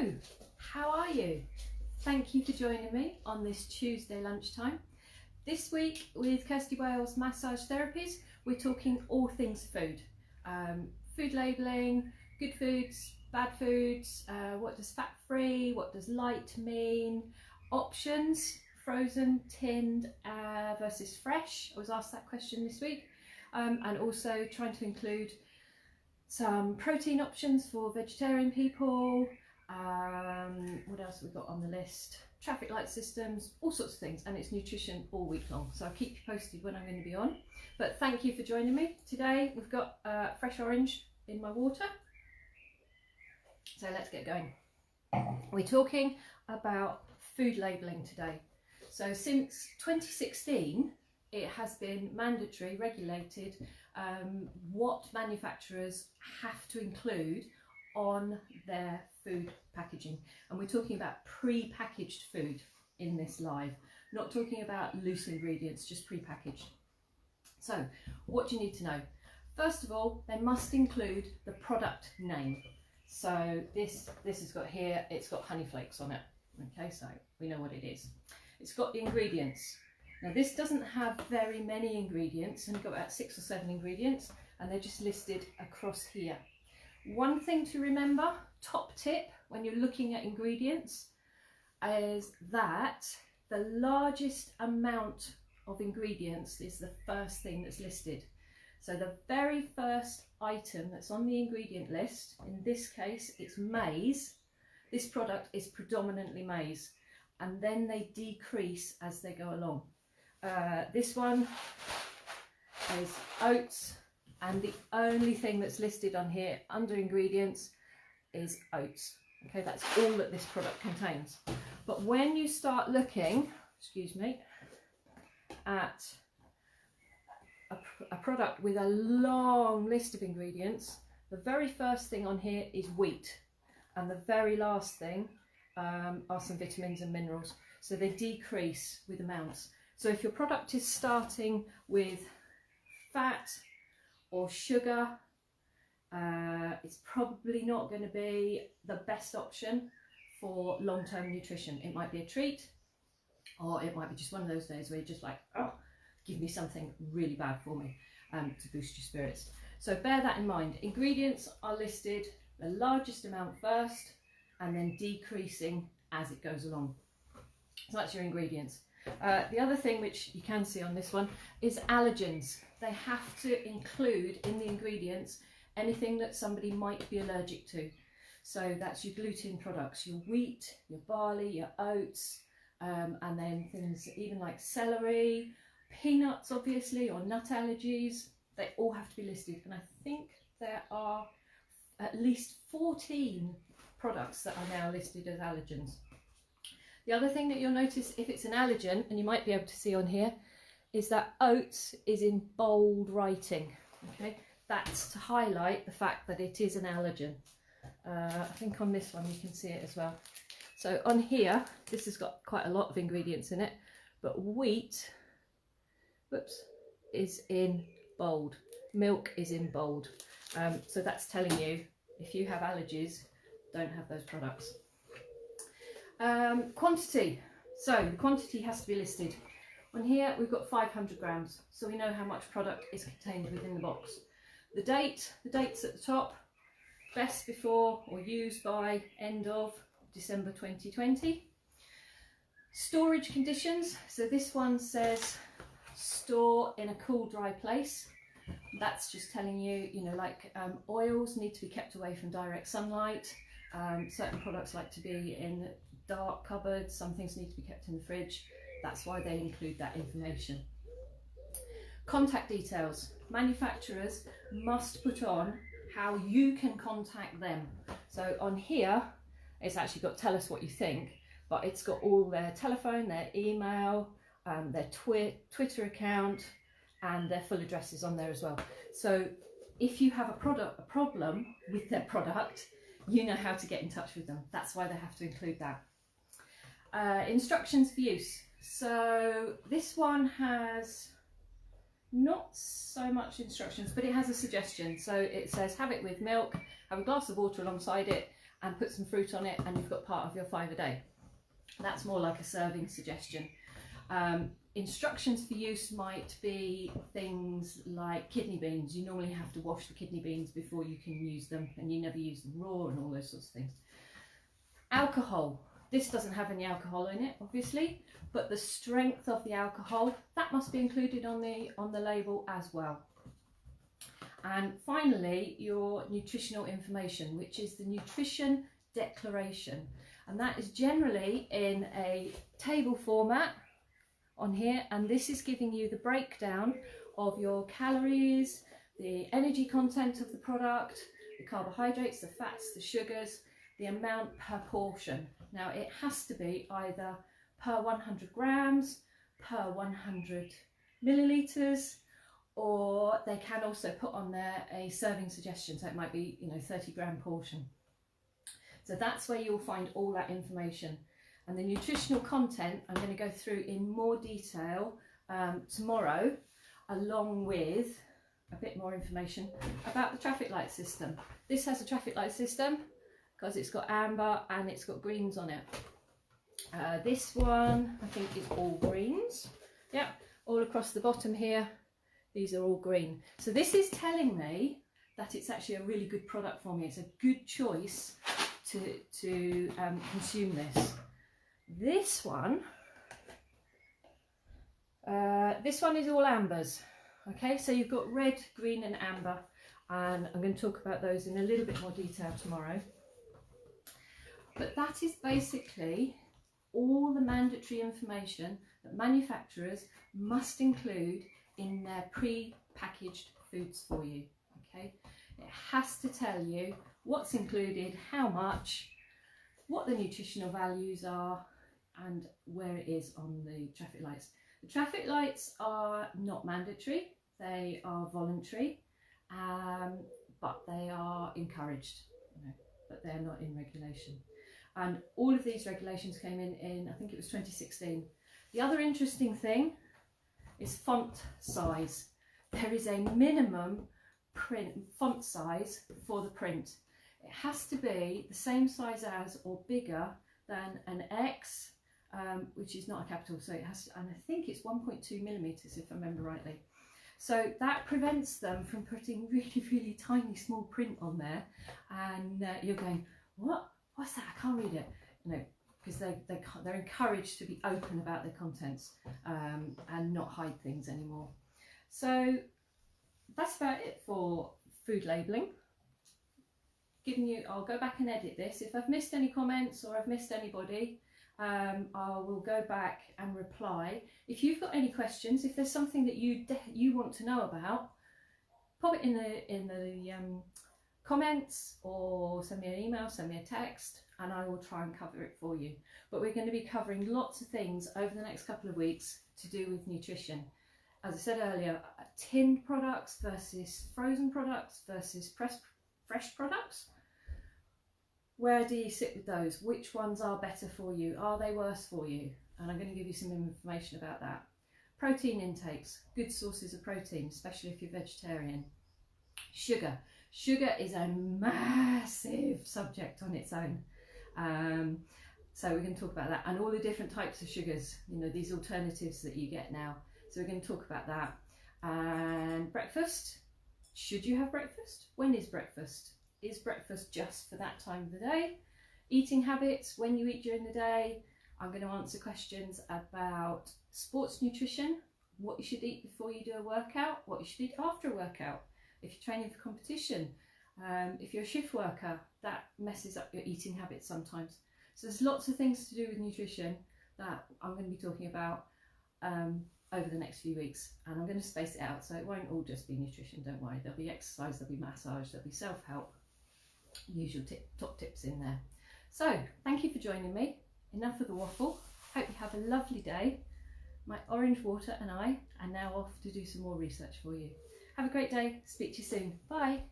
Hello, how are you? Thank you for joining me on this Tuesday lunchtime. This week with Kirsty Wales Massage Therapies, we're talking all things food. Food labelling, good foods, bad foods, what does fat free, what does light mean, options, frozen, tinned versus fresh. I was asked that question this week, and also trying to include some protein options for vegetarian people. What else have we got on the list? Traffic light systems, all sorts of things, and it's nutrition all week long, so I'll keep you posted when I'm going to be on. But thank you for joining me today. We've got fresh orange in my water, so let's get going. We're talking about food labelling today. So since 2016 it has been mandatory, regulated, what manufacturers have to include on their food packaging. And we're talking about pre-packaged food in this live, not talking about loose ingredients, just pre-packaged. So what do you need to know? First of all, they must include the product name. So this has got here, it's got honey flakes on it. Okay, so we know what it is. It's got the ingredients. Now this doesn't have very many ingredients, and we've got about 6 or 7 ingredients, and they're just listed across here. One thing to remember, top tip, when you're looking at ingredients, is that the largest amount of ingredients is the first thing that's listed. So the very first item that's on the ingredient list, in this case it's maize. This product is predominantly maize, and then they decrease as they go along. This one is oats, and the only thing that's listed on here under ingredients is oats. Okay, that's all that this product contains. But when you start looking, excuse me, at a product with a long list of ingredients, the very first thing on here is wheat, and the very last thing are some vitamins and minerals. So they decrease with amounts. So if your product is starting with fat or sugar, it's probably not going to be the best option for long-term nutrition. It might be a treat, or it might be just one of those days where you're just like, oh, give me something really bad for me to boost your spirits. So bear that in mind. Ingredients are listed the largest amount first, and then decreasing as it goes along. So that's your ingredients. The other thing which you can see on this one is allergens. They have to include in the ingredients anything that somebody might be allergic to. So that's your gluten products, your wheat, your barley, your oats, and then things even like celery, peanuts obviously, or nut allergies. They all have to be listed, and I think there are at least 14 products that are now listed as allergens. The other thing that you'll notice if it's an allergen, and you might be able to see on here, is that oats is in bold writing. Okay, that's to highlight the fact that it is an allergen. I think on this one you can see it as well. So on here, this has got quite a lot of ingredients in it, but wheat, whoops, is in bold. Milk is in bold. So that's telling you if you have allergies, don't have those products. Quantity. So the quantity has to be listed. On here we've got 500 grams, so we know how much product is contained within the box. The date's at the top, best before or used by end of December 2020. Storage conditions, so this one says store in a cool, dry place. That's just telling you, like oils need to be kept away from direct sunlight. Certain products like to be in dark cupboards, some things need to be kept in the fridge. That's why they include that information. Contact details. Manufacturers must put on how you can contact them. So on here, it's actually got tell us what you think, but it's got all their telephone, their email, their Twitter account, and their full addresses on there as well. So if you have a problem with their product, you know how to get in touch with them. That's why they have to include that. Instructions for use. So this one has not so much instructions, but it has a suggestion. So it says have it with milk, have a glass of water alongside it, and put some fruit on it, and you've got part of your 5 a day. That's more like a serving suggestion. Instructions for use might be things like kidney beans. You normally have to wash the kidney beans before you can use them, and you never use them raw and all those sorts of things. Alcohol. This doesn't have any alcohol in it, obviously, but the strength of the alcohol, that must be included on the label as well. And finally, your nutritional information, which is the nutrition declaration. And that is generally in a table format on here, and this is giving you the breakdown of your calories, the energy content of the product, the carbohydrates, the fats, the sugars, the amount per portion. Now it has to be either per 100 grams, per 100 millilitres, or they can also put on there a serving suggestion, so it might be 30-gram portion. So that's where you'll find all that information. And the nutritional content I'm going to go through in more detail tomorrow, along with a bit more information about the traffic light system. This has a traffic light system because it's got amber and it's got greens on it. This one I think is all greens. Yeah, all across the bottom here, these are all green. So this is telling me that it's actually a really good product for me. It's a good choice to consume this. This one is all ambers. Okay, so you've got red, green and amber, and I'm going to talk about those in a little bit more detail tomorrow. But that is basically all the mandatory information that manufacturers must include in their pre-packaged foods for you. Okay, it has to tell you what's included, how much, what the nutritional values are, and where it is on the traffic lights. The traffic lights are not mandatory, they are voluntary, but they are encouraged, but they're not in regulation. And all of these regulations came in I think it was 2016. The other interesting thing is font size. There is a minimum font size for the print. It has to be the same size as or bigger than an X, which is not a capital, so it has to, and I think it's 1.2 millimeters if I remember rightly. So that prevents them from putting really, really tiny small print on there, and you're going, what's that? I can't read it. Because they're encouraged to be open about their contents and not hide things anymore. So that's about it for food labelling. I'll go back and edit this. If I've missed any comments or I've missed anybody, I will go back and reply. If you've got any questions, if there's something that you want to know about, pop it in the comments, or send me an email, send me a text, and I will try and cover it for you. But we're going to be covering lots of things over the next couple of weeks to do with nutrition. As I said earlier, tinned products versus frozen products versus fresh products. Where do you sit with those? Which ones are better for you? Are they worse for you? And I'm going to give you some information about that. Protein intakes, good sources of protein, especially if you're vegetarian. Sugar. Sugar is a massive subject on its own. So we're going to talk about that, and all the different types of sugars, these alternatives that you get now. So we're going to talk about that. And breakfast. Should you have breakfast? When is breakfast? Is breakfast just for that time of the day? Eating habits, when you eat during the day. I'm going to answer questions about sports nutrition, what you should eat before you do a workout, what you should eat after a workout. If you're training for competition, if you're a shift worker, that messes up your eating habits sometimes. So there's lots of things to do with nutrition that I'm going to be talking about over the next few weeks, and I'm going to space it out, so it won't all just be nutrition, don't worry. There'll be exercise, there'll be massage, there'll be self-help, usual top tips in there. So thank you for joining me. Enough of the waffle. Hope you have a lovely day. My orange water and I are now off to do some more research for you. Have a great day. Speak to you soon. Bye.